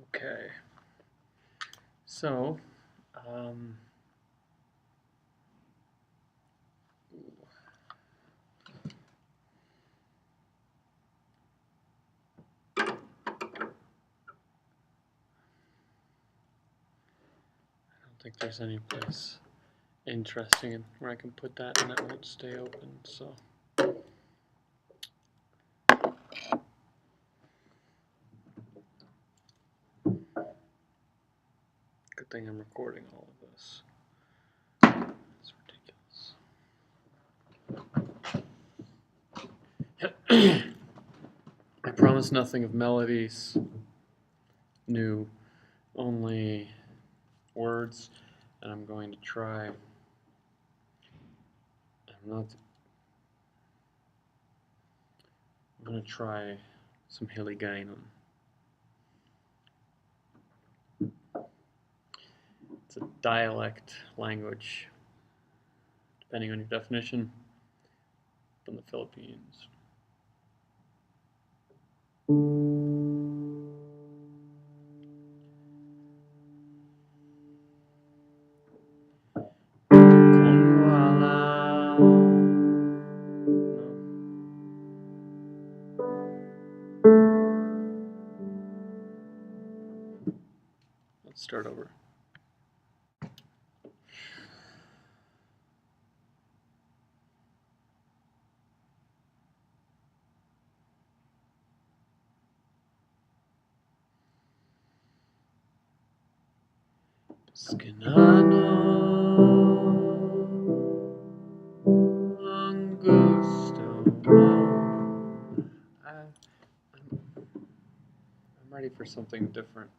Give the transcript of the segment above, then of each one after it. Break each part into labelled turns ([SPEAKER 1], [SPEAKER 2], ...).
[SPEAKER 1] Okay, so I don't think there's any place interesting where I can put that and it won't stay open, so. Good thing I'm recording all of this. It's ridiculous. I promise nothing of melodies, new, only words, and I'm going to try. I'm going to try some Hiligainen. It's a dialect language, depending on your definition, from the Philippines. Let's start over. Skinano Angusto. I'm ready for something different.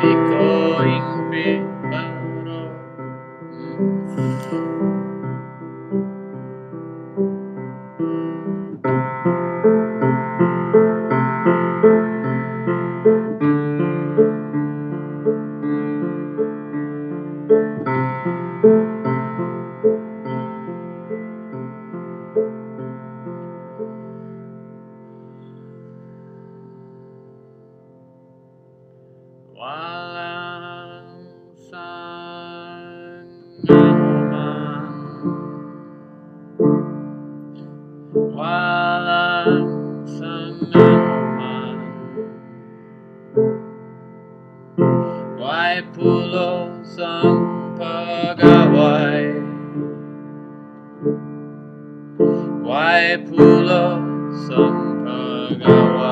[SPEAKER 1] going piparo. Walang sanganuman, walang sanganuman, why pulos ang pag-away, why pulos ang pag-away.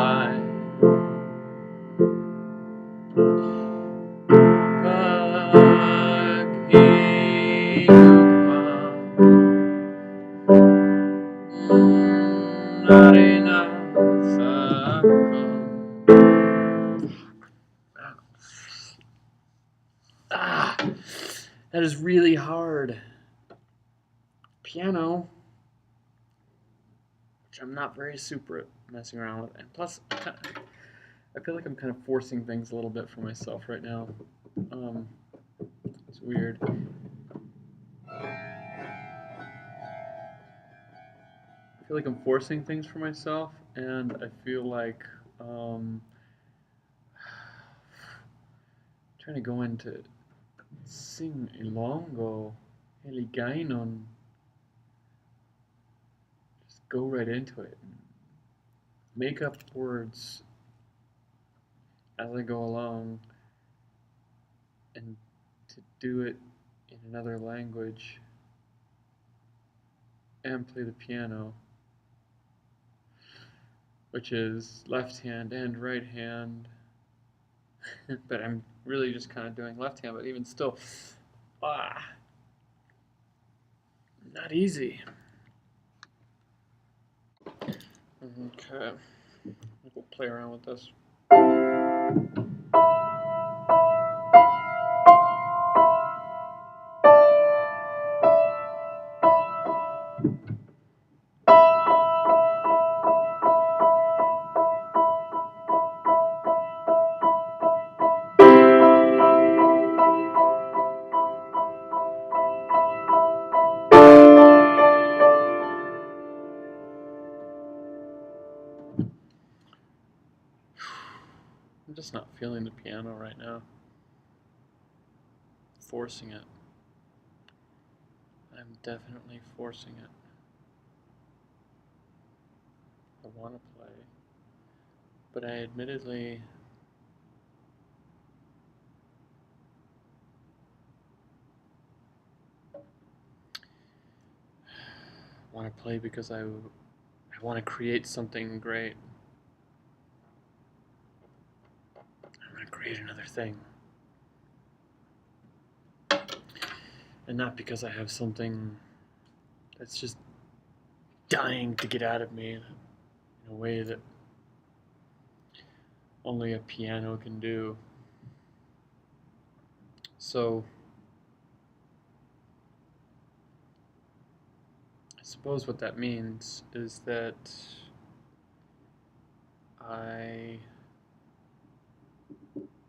[SPEAKER 1] That is really hard. Piano, which I'm not very super at messing around with, and plus, I feel like I'm kind of forcing things a little bit for myself right now. It's weird. I feel like I'm forcing things for myself, and I feel like trying to go into sing ilongo, eligainon. Just go right into it. Make up words as I go along, and to do it in another language and play the piano, which is left hand and right hand. But I'm really just kind of doing left hand, but even still, not easy. Okay, we'll play around with this. I'm just not feeling the piano right now. Forcing it. I'm definitely forcing it. I want to play, but I admittedly want to play because I want to create something great. I want to create another thing. And not because I have something that's just dying to get out of me in a way that only a piano can do. So, I suppose what that means is that I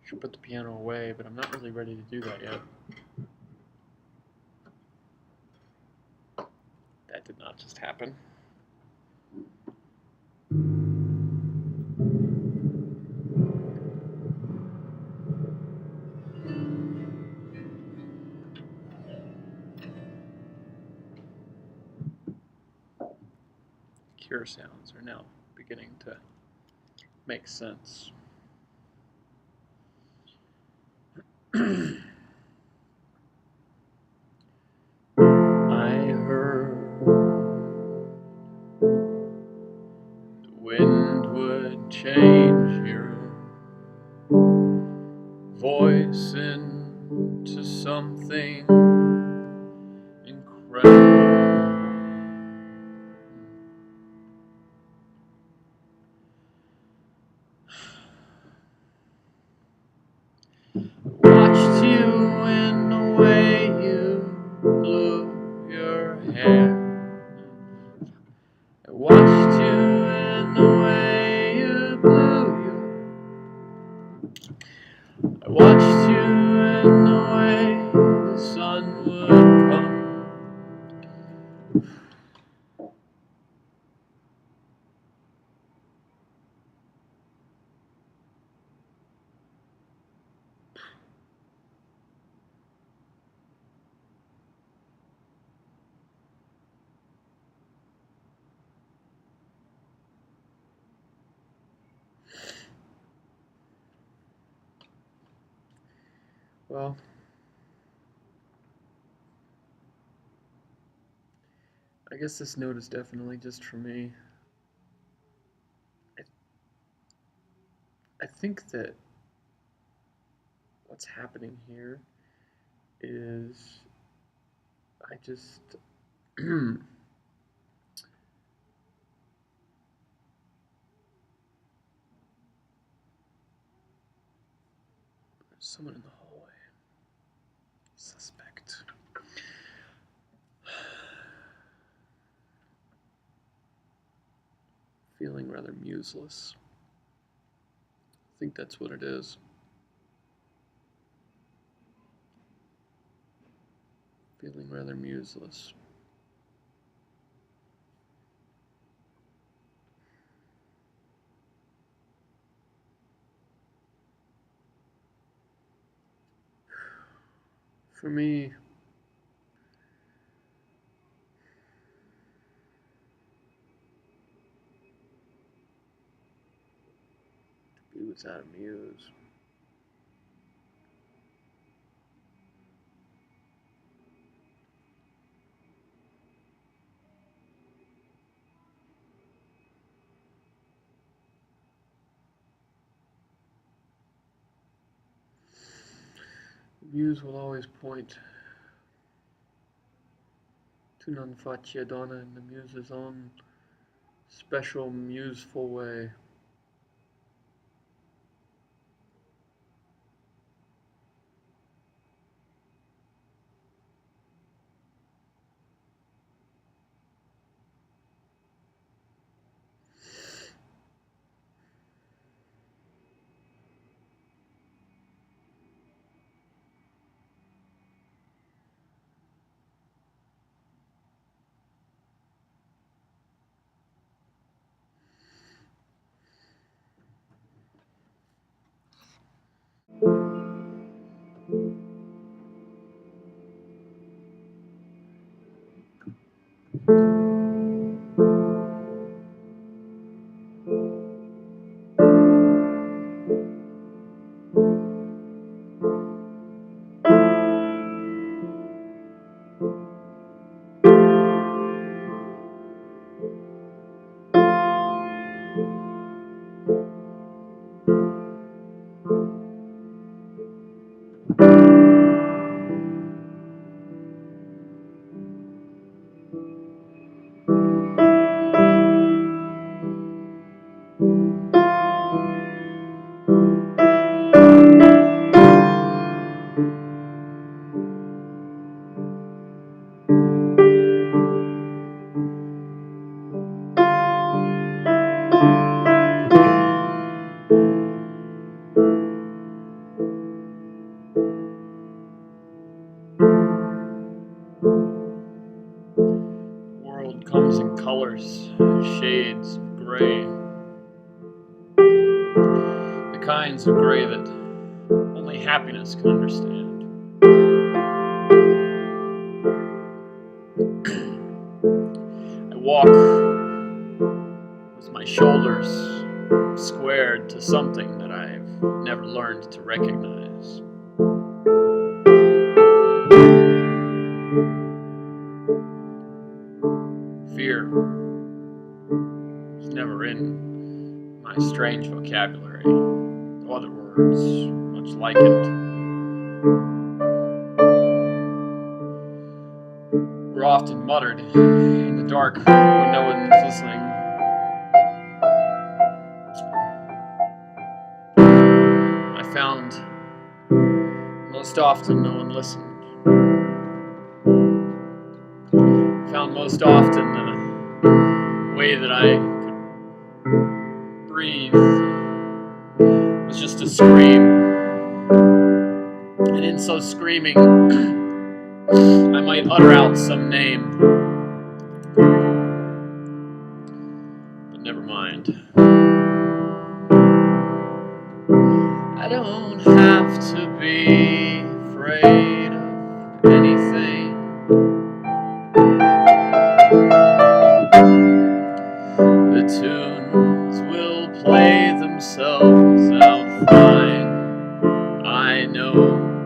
[SPEAKER 1] should put the piano away, but I'm not really ready to do that yet. That did not just happen. Cure sounds are now beginning to make sense. I heard the wind would change your voice into something incredible. Well, I guess this note is definitely just for me. I think that what's happening here is I just there's someone in the hallway. Suspect. Feeling rather museless. I think that's what it is. Feeling rather museless. For me, to be without a muse. The muse will always point to non faccia donna in the muse's own special museful way. World comes in colors, shades of gray. The kinds of gray that only happiness can understand. I walk with my shoulders squared to something that I've never learned to recognize. Fear is never in my strange vocabulary. Other words, much like it, were often muttered in the dark when no one was listening. I found most often no one listened. Found most often the way that I could breathe was just a scream. And in so screaming, I might utter out some name. But never mind. I don't have to be afraid of anything. The tunes will play themselves out fine. I know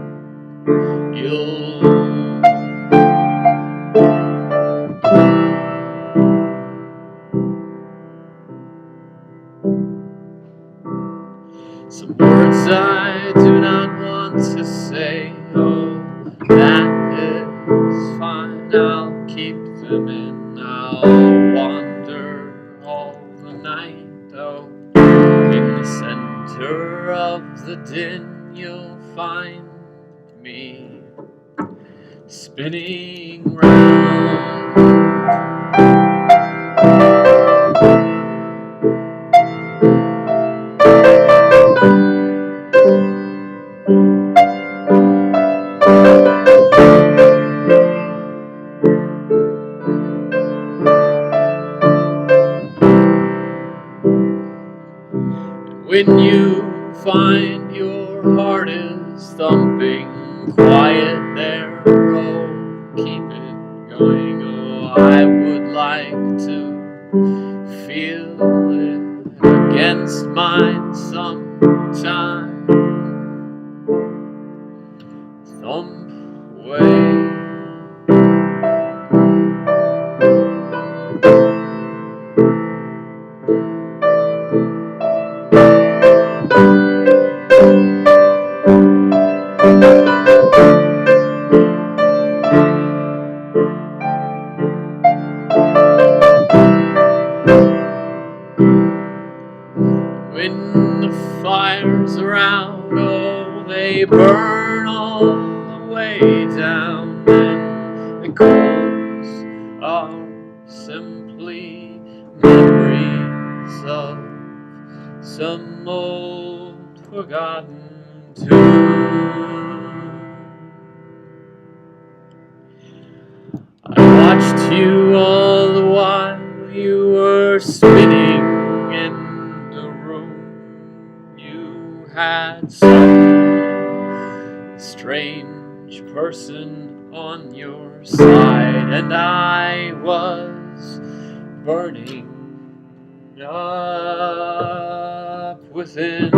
[SPEAKER 1] to say, oh, that is fine, I'll keep them in. I'll wander all the night, oh, in the center of the din you'll find me spinning round. When you find your heart is thumping quiet there, oh, keep it going. Oh, I would like to feel it against mine sometime. Thump away. When the fires around, oh, they burn all the way down, and the coals are simply memories of some old forgotten tune. I watched you all the while you were spinning in the room. You had some strange person on your side, and I was burning up within.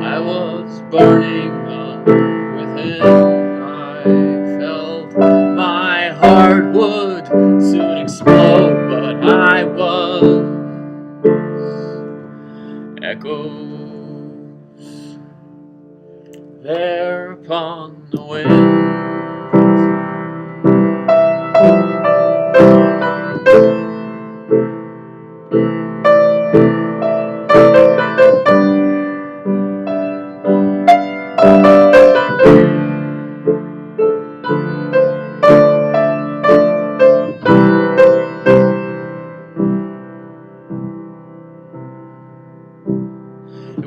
[SPEAKER 1] I was burning up within. I felt my heart would soon explode, but I was echoes there upon the wind.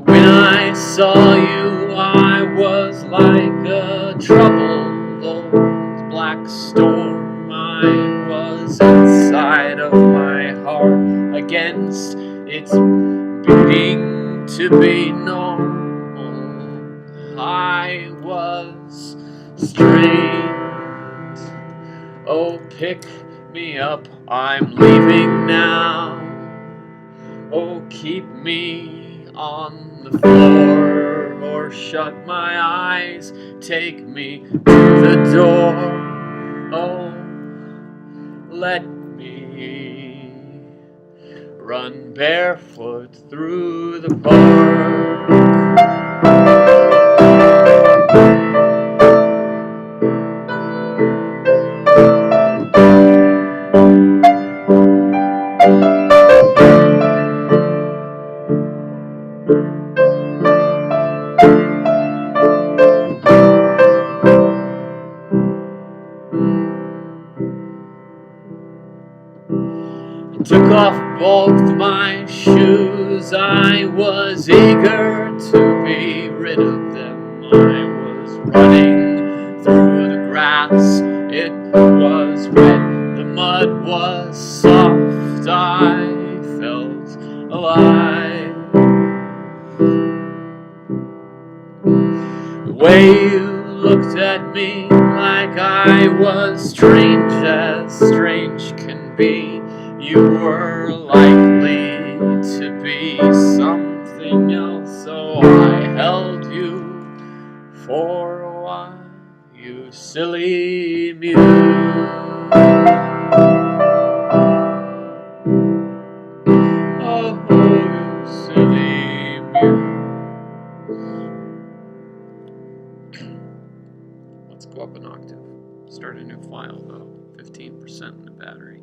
[SPEAKER 1] When I saw you, I was like a troubled old black storm. I was inside of my heart, against its beating to be normal. I was strained. Oh, pick me up, I'm leaving now. Oh, keep me on the floor, or shut my eyes, take me to the door. Oh, let me run barefoot through the park. Took off both my shoes, I was eager to be rid of them. I was running through the grass, it was wet, the mud was soft, I felt alive. The way you looked at me like I was strange as strange can be. You were likely to be something else, so I held you for a while, you silly muse. Oh, you silly Let's go up an octave. Start a new file though. 15% in the battery.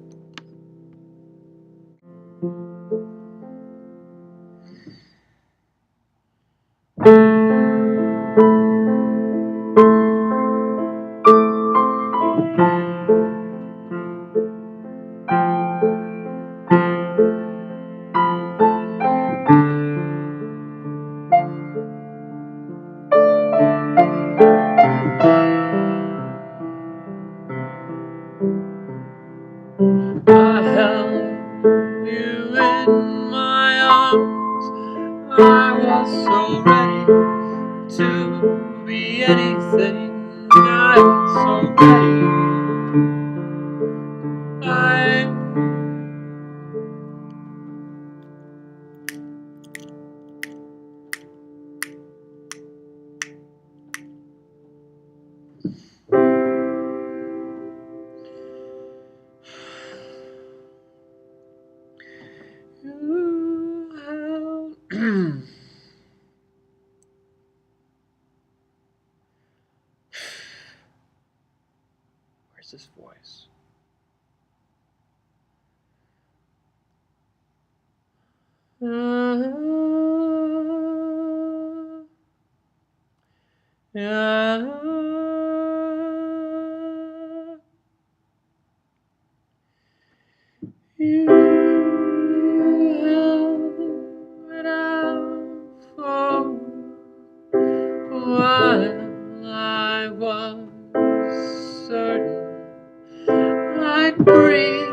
[SPEAKER 1] I held you in my arms. I was so ready to be anything. I was so ready. Where's this voice? You held it out for while I was certain I'd breathe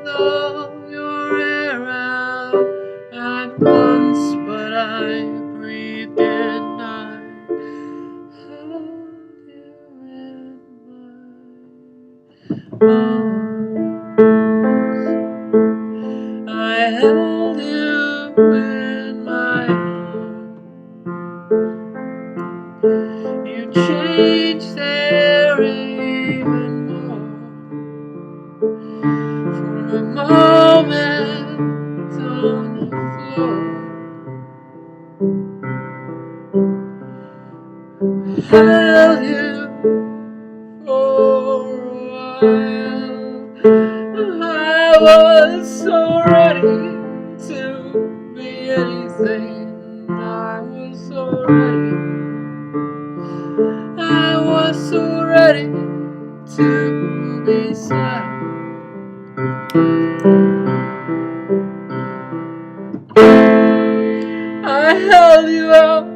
[SPEAKER 1] all your air out at once, but I breathed in. I held you in my arms. I held you in my arms. You changed there even more. For a moment on the floor, held you for a while. I was so ready to be anything. I was so ready. I was so ready to be sad. I held you out.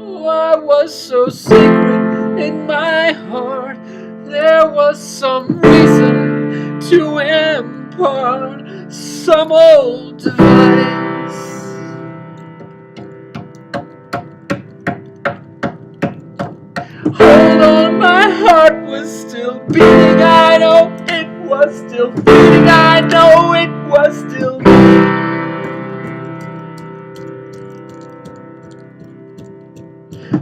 [SPEAKER 1] Oh, I was so secret in my heart. There was some reason to impart some old device. Hold on, my heart was still beating. I know it was still beating. I know it was still beating.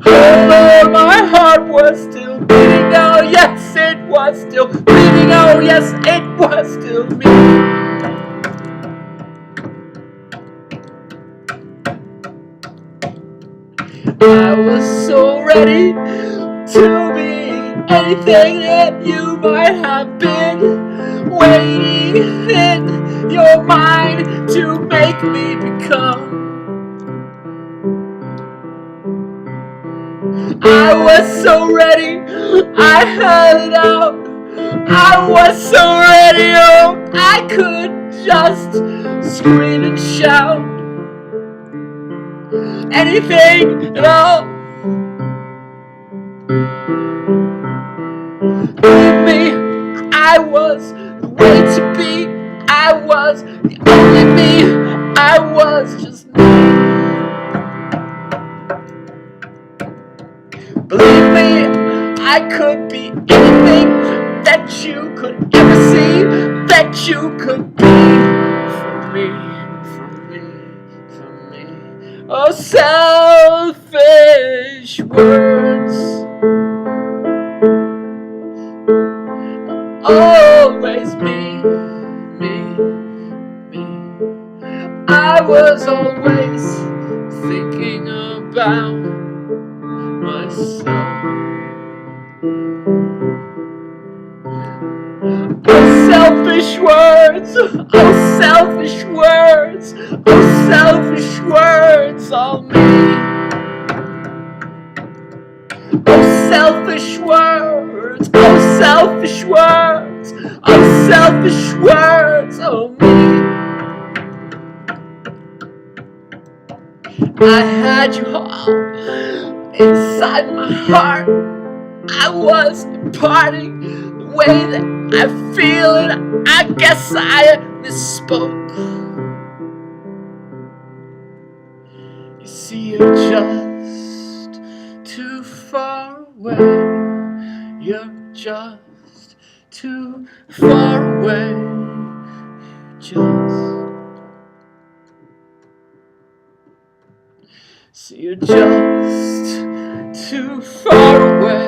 [SPEAKER 1] Oh, my heart was still beating. Oh, yes, it was still beating. Oh, yes, it was still beating. I was so ready to be anything that you might have been waiting in your mind to make me become. I was so ready, I held it out. I was so ready, oh, I could just scream and shout. Anything at all. Believe me, I was the way to be. I was the only me. I was just me. Believe me, I could be anything that you could ever see, that you could be. For me, for me, for me. Oh, selfish words. Always me, me, me. I was always thinking of about myself. Oh, selfish words, oh, selfish words, oh, selfish words, all me. Oh, selfish words, oh, selfish words, oh, selfish words, oh, me. I had you all inside my heart. I was imparting the way that I feel it. I guess I misspoke. You see, you're just too far away. You're just too far away. You're just too far away.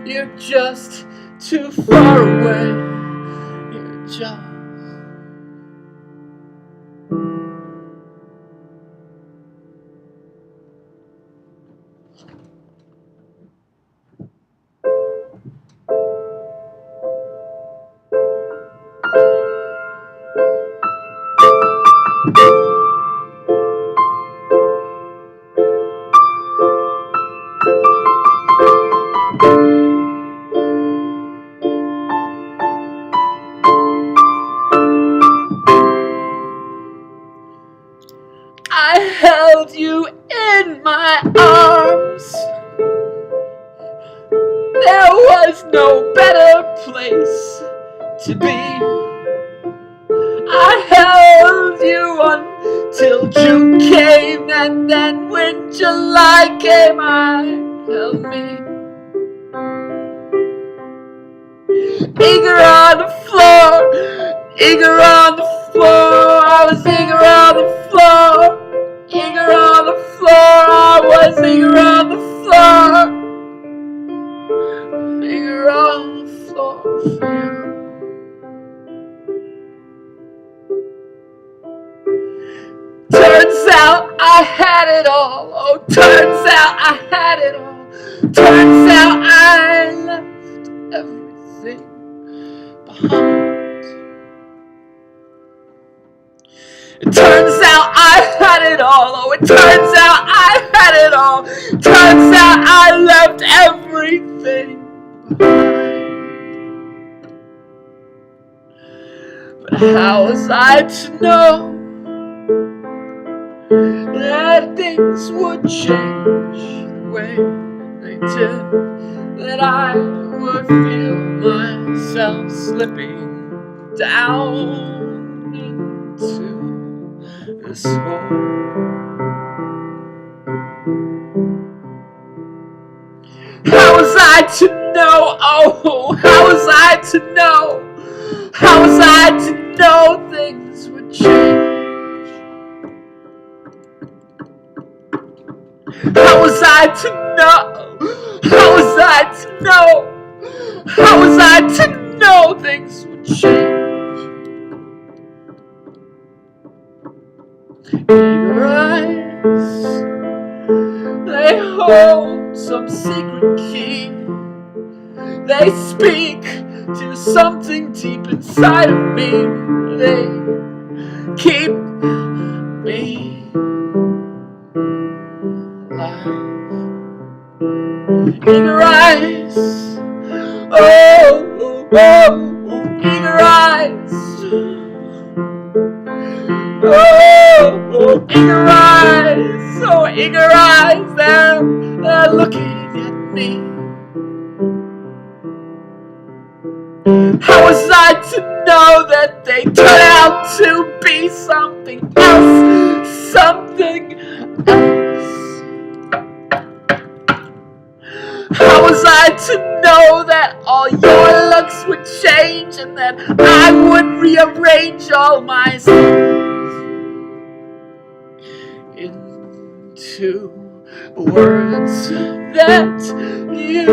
[SPEAKER 1] You're just too far away. You're just. I held you in my arms. There was no better place to be. I held you until June came, and then when July came, I held me. Eager on the floor, eager on the floor, I was eager on the floor. Eager on the floor, I was eager on the floor. Eager on the floor for you. Turns out I had it all. Oh, turns out I had it all. Turns out I left everything behind. It turns out I had it all. Oh, it turns out I had it all. Turns out I left everything behind. But how was I to know that things would change the way they did? That I would feel myself slipping down into this hole. How was I to know? Oh, how was I to know? How was I to know things would change? How was I to know? How was I to know? How was I to know things would change? Eager eyes, they hold some secret key. They speak to something deep inside of me. They keep me alive. Eager eyes, oh, oh, oh, eager eyes. Oh, oh, eager eyes, oh, eager eyes, they're looking at me. How was I to know that they turn out to be something else, something else? How was I to know that all your looks would change and that I would rearrange all my songs into words that you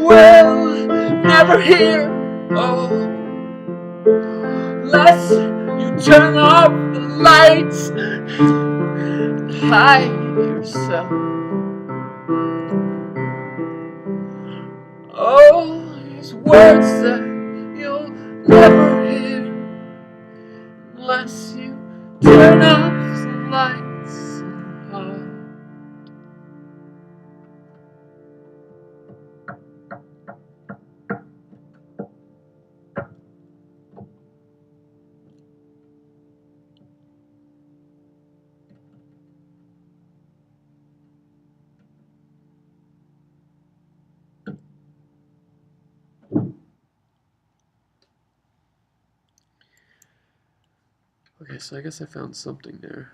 [SPEAKER 1] will never hear? Oh, unless you turn off the lights and hide yourself. All these words that you'll never hear unless you turn off the lights somehow. Okay, so I guess I found something there.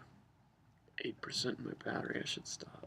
[SPEAKER 1] 8% in my battery, I should stop.